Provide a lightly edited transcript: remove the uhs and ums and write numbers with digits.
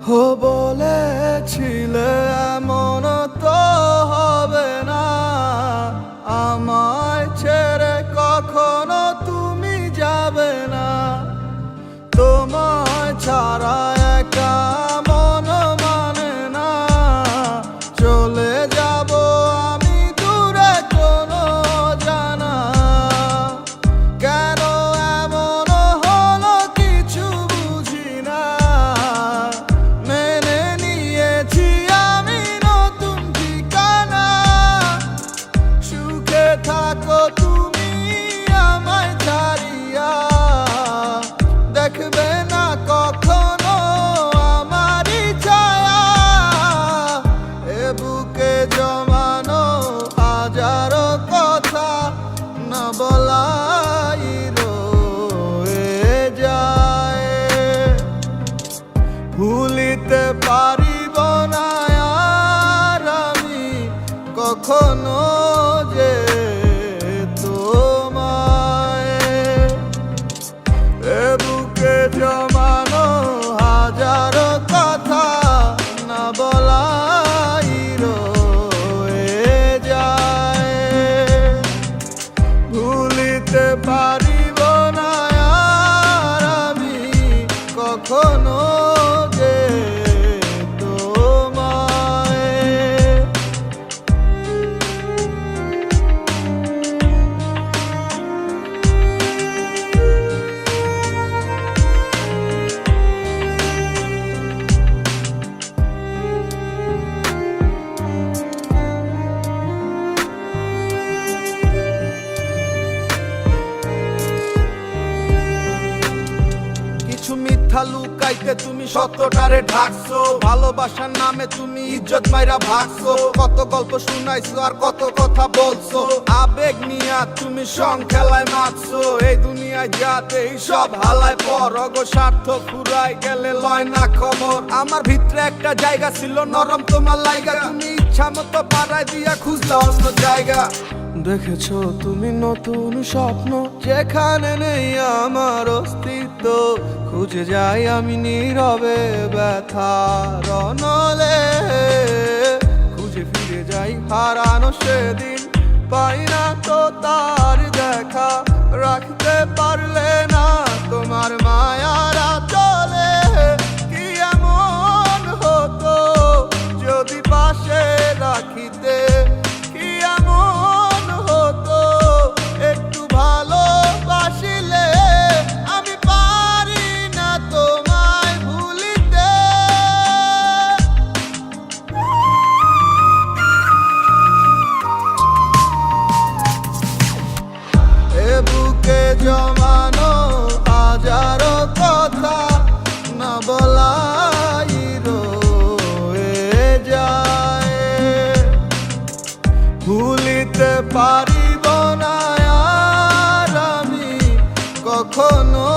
ও বলেছিলে এমন তো হবে না, আমায় ছেড়ে কখনো তুমি যাবে না। তোমায় ছাড়া একা মন মানে না, চলে যাব আমি দূরে কোনো জানা। কেন এমন হলো কিছু বুঝি না, মেনে নিয়েছি আমি নতুন ঠিকানা। সুখে থাকো তুমি আমায় ছাড়িয়া, দেখবে না কখনো আমারই ছায়া। এ বুকে জমানো হাজারো কথা না বলাই রয়ে যায়। ভুলিতে পারিব না আর আমি কখনো যে তোমায়। এ বুকে জমানো হাজারো কথা না বলাই রয়ে যায়। ভুলিতে পারিব না আর আমি কখনো যে তোমায়। কিছু মিথ্যা লুকাইতে তুমি সত্যটারে ঢাকছো, ভালোবাসার নামে তুমি ইজ্জত মাইরা ভাগছো। কত গল্প শুনাইছো আর কত কথা বলছো, আবেগ নিয়া তুমি সং খেলায় মারছো। এই দুনিয়ায় যাতে সব হালায় পর, অগো স্বার্থ ফুরাই গেলে লয় না খবর। আমার ভিতরে একটা জায়গা ছিল নরম তোমার লাইগা, তুমি ইচ্ছা মতো পাড়ায় দিয়া খুঁজলা অন্য জায়গা। দেখেছো তুমি নতুন স্বপ্ন, যেখানে নেই আমার অস্তিত্ব। খুঁজে যাই আমি নীরবে ব্যথার অনলে, খুঁজে ফিরে যাই হারানো সেদিন। পাই না তো তার দেখা, রাখতে পারলে না তোমার মায়ারা চলে। কি এমন হতো যদি পাশে রাখিতে, কি এমন হতো একটু ভালোবাসিলে। আমি পারি না তোমায় ভুলিতে। এ বুকে জমানো হাজারো কথা না বলাই রয়ে যায়। ভুলিতে পারিব না আর আমি কখনো